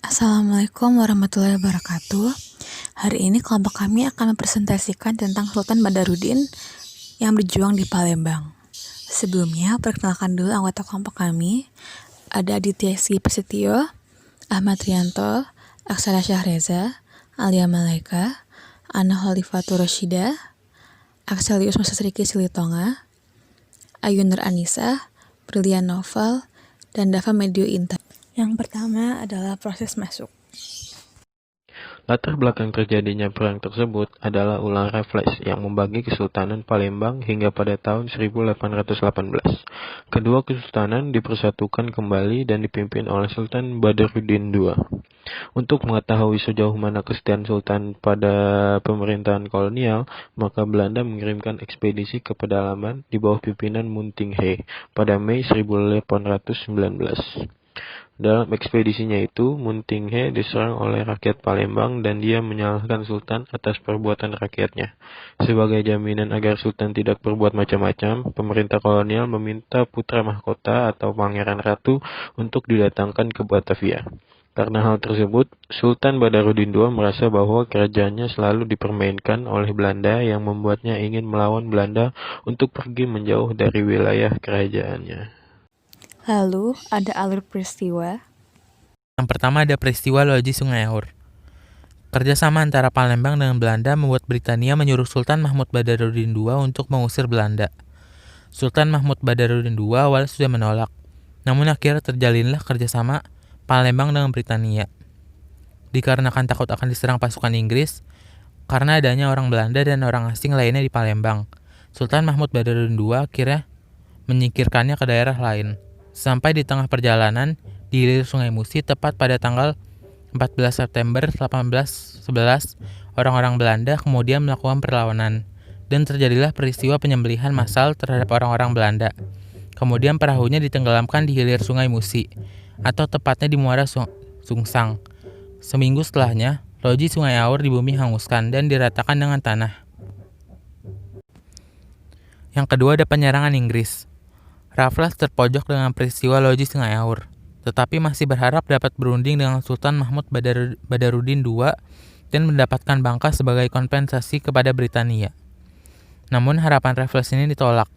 Assalamualaikum warahmatullahi wabarakatuh. Hari ini kelompok kami akan mempresentasikan tentang Sultan Badarudin yang berjuang di Palembang. Sebelumnya, perkenalkan dulu anggota kelompok kami. Ada Aditya Ski Prasetyo, Ahmad Rianto, Aksara Syahreza, Alia Malaika, Ana Khalifatur Rasyida, Akselius Masasriki Silitonga, Ayu Nur Anissa, Brilian Novel, dan Dava Medio Intan. Yang pertama adalah proses masuk. Latar belakang terjadinya perang tersebut adalah ulah Raffles yang membagi Kesultanan Palembang hingga pada tahun 1818. Kedua kesultanan dipersatukan kembali dan dipimpin oleh Sultan Badarudin II. Untuk mengetahui sejauh mana kesetiaan Sultan pada pemerintahan kolonial, maka Belanda mengirimkan ekspedisi ke pedalaman di bawah pimpinan Munting He pada Mei 1819. Dalam ekspedisinya itu, Munting He diserang oleh rakyat Palembang dan dia menyalahkan Sultan atas perbuatan rakyatnya. Sebagai jaminan agar Sultan tidak berbuat macam-macam, pemerintah kolonial meminta putra mahkota atau pangeran ratu untuk didatangkan ke Batavia. Karena hal tersebut, Sultan Badarudin II merasa bahwa kerajaannya selalu dipermainkan oleh Belanda yang membuatnya ingin melawan Belanda untuk pergi menjauh dari wilayah kerajaannya. Lalu ada alur peristiwa. Yang pertama ada peristiwa Loji Sungai Aur. Kerjasama antara Palembang dengan Belanda membuat Britania menyuruh Sultan Mahmud Badarudin II untuk mengusir Belanda. Sultan Mahmud Badarudin II awalnya sudah menolak, namun akhirnya terjalinlah kerjasama Palembang dengan Britania. Dikarenakan takut akan diserang pasukan Inggris, karena adanya orang Belanda dan orang asing lainnya di Palembang, Sultan Mahmud Badarudin II akhirnya menyingkirkannya ke daerah lain. Sampai di tengah perjalanan, di hilir Sungai Musi, tepat pada tanggal 14 September 1811, orang-orang Belanda kemudian melakukan perlawanan, dan terjadilah peristiwa penyembelihan massal terhadap orang-orang Belanda. Kemudian perahunya ditenggelamkan di hilir Sungai Musi, atau tepatnya di Muara Sungsang. Seminggu setelahnya, Loji Sungai Aur di bumi hanguskan dan diratakan dengan tanah. Yang kedua ada penyerangan Inggris. Raffles terpojok dengan peristiwa Loji Sungai Aur, tetapi masih berharap dapat berunding dengan Sultan Mahmud Badarudin II dan mendapatkan Bangka sebagai kompensasi kepada Britania. Namun harapan Raffles ini ditolak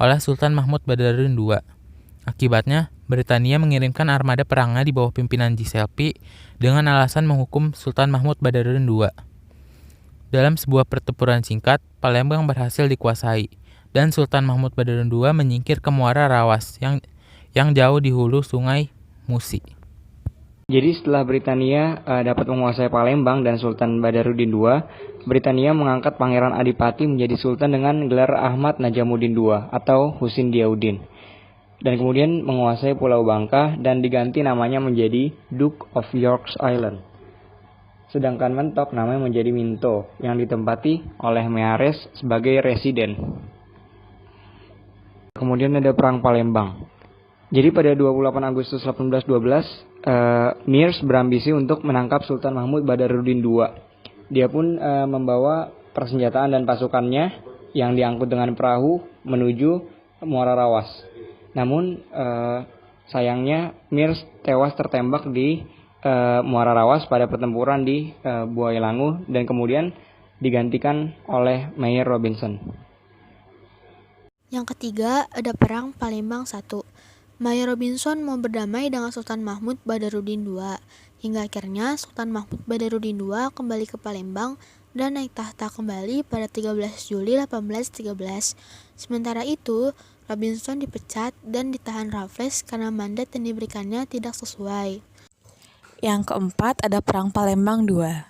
oleh Sultan Mahmud Badarudin II. Akibatnya, Britania mengirimkan armada perangnya di bawah pimpinan Giuseppe dengan alasan menghukum Sultan Mahmud Badarudin II. Dalam sebuah pertempuran singkat, Palembang berhasil dikuasai, dan Sultan Mahmud Badarudin II menyingkir ke Muara Rawas yang jauh di hulu Sungai Musi. Jadi setelah Britania dapat menguasai Palembang dan Sultan Badarudin II, Britania mengangkat Pangeran Adipati menjadi Sultan dengan gelar Ahmad Najamuddin II atau Husin Diauddin. Dan kemudian menguasai Pulau Bangka dan diganti namanya menjadi Duke of York Island. Sedangkan mentok namanya menjadi Minto yang ditempati oleh Meares sebagai residen. Kemudian ada Perang Palembang. Jadi pada 28 Agustus 1812, Meares berambisi untuk menangkap Sultan Mahmud Badarudin II. Dia pun membawa persenjataan dan pasukannya yang diangkut dengan perahu menuju Muara Rawas. Namun sayangnya Meares tewas tertembak di Muara Rawas pada pertempuran di Buaya Langu dan kemudian digantikan oleh Mayer Robinson. Yang ketiga, ada Perang Palembang I. Mayer Robinson mau berdamai dengan Sultan Mahmud Badarudin II, hingga akhirnya Sultan Mahmud Badarudin II kembali ke Palembang dan naik tahta kembali pada 13 Juli 1813. Sementara itu, Robinson dipecat dan ditahan Raffles karena mandat yang diberikannya tidak sesuai. Yang keempat ada Perang Palembang II.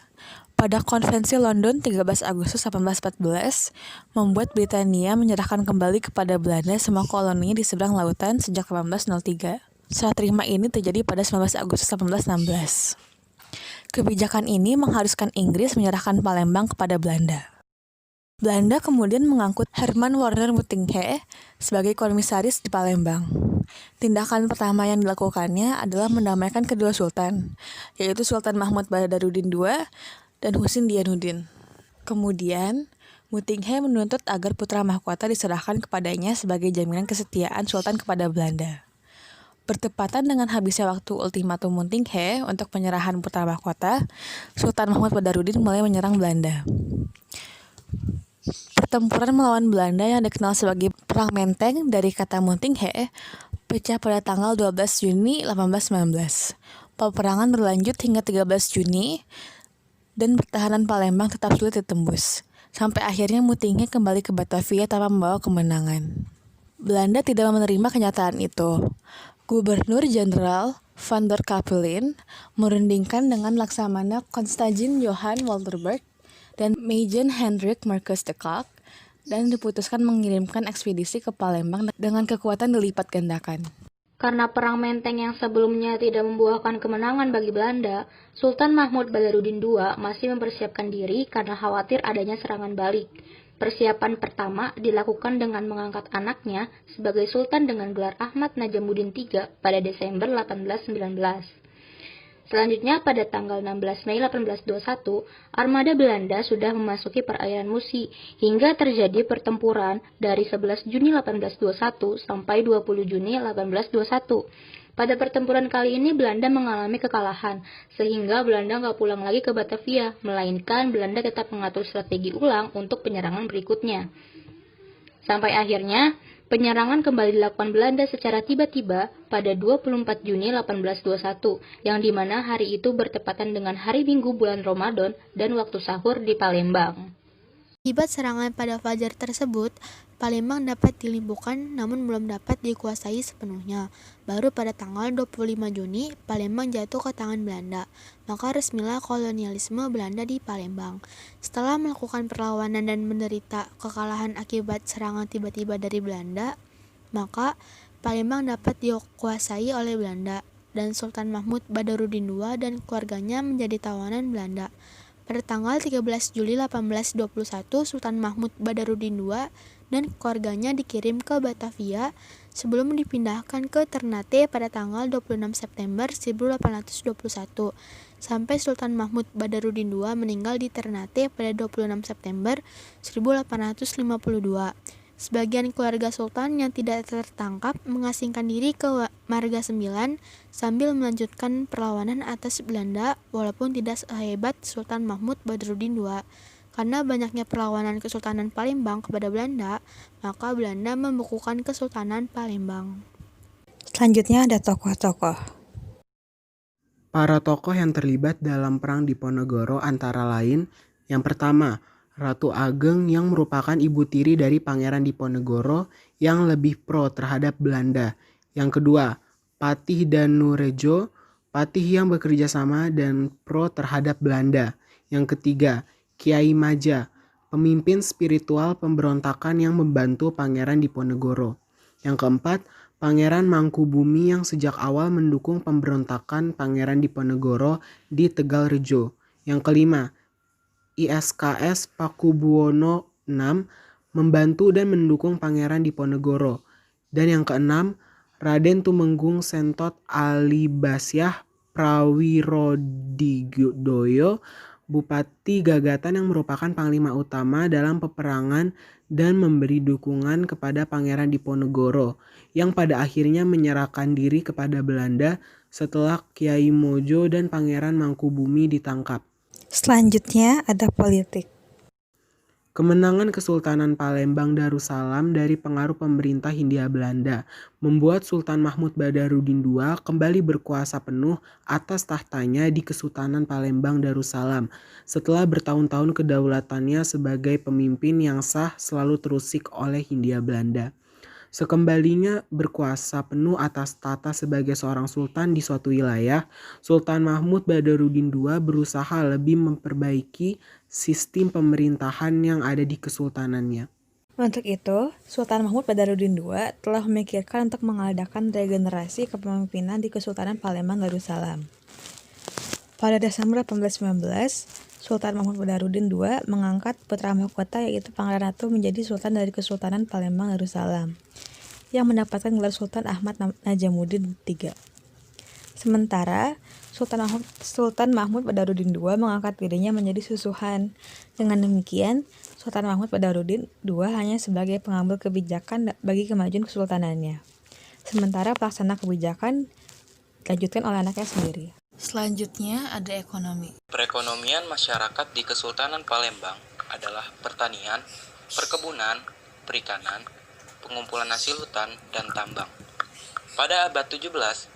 Pada Konvensi London 13 Agustus 1814, membuat Britania menyerahkan kembali kepada Belanda semua koloninya di seberang lautan sejak 1803. Serah terima ini terjadi pada 19 Agustus 1816. Kebijakan ini mengharuskan Inggris menyerahkan Palembang kepada Belanda. Belanda kemudian mengangkut Herman Warner Munting He sebagai komisaris di Palembang. Tindakan pertama yang dilakukannya adalah mendamaikan kedua sultan, yaitu Sultan Mahmud Badarudin II dan Husin Diauddin. Kemudian, Munting He menuntut agar putra mahkota diserahkan kepadanya sebagai jaminan kesetiaan Sultan kepada Belanda. Bertepatan dengan habisnya waktu ultimatum Muntinghe untuk penyerahan putra mahkota, Sultan Mahmud Badarudin mulai menyerang Belanda. Pertempuran melawan Belanda yang dikenal sebagai Perang Menteng dari kata Muntinghe pecah pada tanggal 12 Juni 1819. Peperangan berlanjut hingga 13 Juni dan pertahanan Palembang tetap sulit ditembus. Sampai akhirnya Muntinghe kembali ke Batavia tanpa membawa kemenangan. Belanda tidak menerima kenyataan itu. Gubernur Jenderal Van der Capellen merundingkan dengan Laksamana Constantijn Johan Walterberg dan Majen Hendrik Marcus de Kalk dan diputuskan mengirimkan ekspedisi ke Palembang dengan kekuatan dilipat gandakan. Karena Perang Menteng yang sebelumnya tidak membuahkan kemenangan bagi Belanda, Sultan Mahmud Badarudin II masih mempersiapkan diri karena khawatir adanya serangan balik. Persiapan pertama dilakukan dengan mengangkat anaknya sebagai Sultan dengan gelar Ahmad Najamuddin III pada Desember 1819. Selanjutnya pada tanggal 16 Mei 1821, armada Belanda sudah memasuki perairan Musi hingga terjadi pertempuran dari 11 Juni 1821 sampai 20 Juni 1821. Pada pertempuran kali ini Belanda mengalami kekalahan, sehingga Belanda nggak pulang lagi ke Batavia, melainkan Belanda tetap mengatur strategi ulang untuk penyerangan berikutnya. Sampai akhirnya, penyerangan kembali dilakukan Belanda secara tiba-tiba pada 24 Juni 1821, yang dimana hari itu bertepatan dengan hari Minggu bulan Ramadan dan waktu sahur di Palembang. Akibat serangan pada fajar tersebut, Palembang dapat dilumpuhkan namun belum dapat dikuasai sepenuhnya. Baru pada tanggal 25 Juni, Palembang jatuh ke tangan Belanda. Maka resmilah kolonialisme Belanda di Palembang. Setelah melakukan perlawanan dan menderita kekalahan akibat serangan tiba-tiba dari Belanda, maka Palembang dapat dikuasai oleh Belanda dan Sultan Mahmud Badarudin II dan keluarganya menjadi tawanan Belanda. Pada tanggal 13 Juli 1821, Sultan Mahmud Badarudin II dan keluarganya dikirim ke Batavia sebelum dipindahkan ke Ternate pada tanggal 26 September 1821. Sampai Sultan Mahmud Badarudin II meninggal di Ternate pada 26 September 1852. Sebagian keluarga sultan yang tidak tertangkap mengasingkan diri ke Marga 9 sambil melanjutkan perlawanan atas Belanda walaupun tidak sehebat Sultan Mahmud Badarudin II. Karena banyaknya perlawanan Kesultanan Palembang kepada Belanda, maka Belanda membukukan Kesultanan Palembang. Selanjutnya ada tokoh-tokoh. Para tokoh yang terlibat dalam Perang Diponegoro antara lain, yang pertama, Ratu Ageng yang merupakan ibu tiri dari Pangeran Diponegoro yang lebih pro terhadap Belanda. Yang kedua, Patih Danurejo, patih yang bekerja sama dan pro terhadap Belanda. Yang ketiga, Kiai Maja, pemimpin spiritual pemberontakan yang membantu Pangeran Diponegoro. Yang keempat, Pangeran Mangkubumi yang sejak awal mendukung pemberontakan Pangeran Diponegoro di Tegalrejo. Yang kelima, ISKS Pakubuwono VI membantu dan mendukung Pangeran Diponegoro. Dan yang keenam, Raden Tumenggung Sentot Alibasyah Prawirodidoyo, Bupati Gagatan yang merupakan panglima utama dalam peperangan dan memberi dukungan kepada Pangeran Diponegoro yang pada akhirnya menyerahkan diri kepada Belanda setelah Kiai Mojo dan Pangeran Mangkubumi ditangkap. Selanjutnya ada politik. Kemenangan Kesultanan Palembang Darussalam dari pengaruh pemerintah Hindia Belanda membuat Sultan Mahmud Badarudin II kembali berkuasa penuh atas tahtanya di Kesultanan Palembang Darussalam setelah bertahun-tahun kedaulatannya sebagai pemimpin yang sah selalu terusik oleh Hindia Belanda. Sekembalinya berkuasa penuh atas tata sebagai seorang sultan di suatu wilayah, Sultan Mahmud Badarudin II berusaha lebih memperbaiki sistem pemerintahan yang ada di kesultanannya. Untuk itu, Sultan Mahmud Badarudin II telah memikirkan untuk mengadakan regenerasi kepemimpinan di Kesultanan Palembang Darussalam. Pada Desember 1819, Sultan Mahmud Badarudin II mengangkat putra mahkota yaitu Pangeran Ratu menjadi Sultan dari Kesultanan Palembang Darussalam, yang mendapatkan gelar Sultan Ahmad Najamuddin III. Sementara, Sultan Mahmud Badarudin II mengangkat dirinya menjadi susuhan. Dengan demikian, Sultan Mahmud Badarudin II hanya sebagai pengambil kebijakan bagi kemajuan kesultanannya. sementara pelaksana kebijakan dilanjutkan oleh anaknya sendiri. Selanjutnya ada ekonomi. Perekonomian masyarakat di Kesultanan Palembang adalah pertanian, perkebunan, perikanan, pengumpulan hasil hutan, dan tambang. Pada abad 17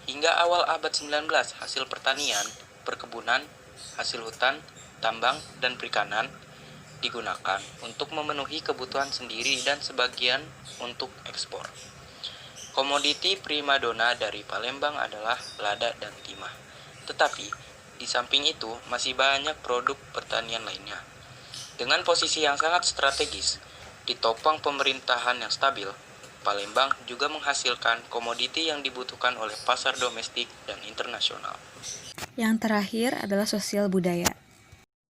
hingga awal abad 19, hasil pertanian, perkebunan, hasil hutan, tambang, dan perikanan digunakan untuk memenuhi kebutuhan sendiri dan sebagian untuk ekspor. Komoditi primadona dari Palembang adalah lada dan timah. Tetapi, di samping itu masih banyak produk pertanian lainnya. Dengan posisi yang sangat strategis, ditopang pemerintahan yang stabil, Palembang juga menghasilkan komoditi yang dibutuhkan oleh pasar domestik dan internasional. Yang terakhir adalah sosial budaya.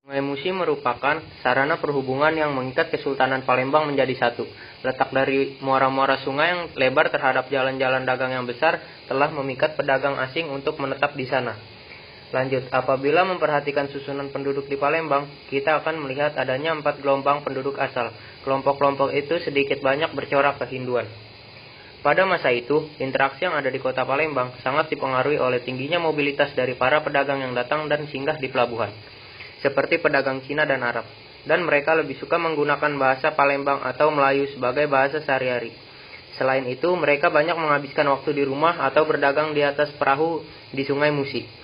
Sungai Musi merupakan sarana perhubungan yang mengikat Kesultanan Palembang menjadi satu. Letak dari muara-muara sungai yang lebar terhadap jalan-jalan dagang yang besar telah memikat pedagang asing untuk menetap di sana. Lanjut, apabila memperhatikan susunan penduduk di Palembang, kita akan melihat adanya 4 gelombang penduduk asal. Kelompok-kelompok itu sedikit banyak bercorak kehinduan. Pada masa itu, interaksi yang ada di kota Palembang sangat dipengaruhi oleh tingginya mobilitas dari para pedagang yang datang dan singgah di pelabuhan, seperti pedagang Cina dan Arab, dan mereka lebih suka menggunakan bahasa Palembang atau Melayu sebagai bahasa sehari-hari. Selain itu, mereka banyak menghabiskan waktu di rumah atau berdagang di atas perahu di Sungai Musi.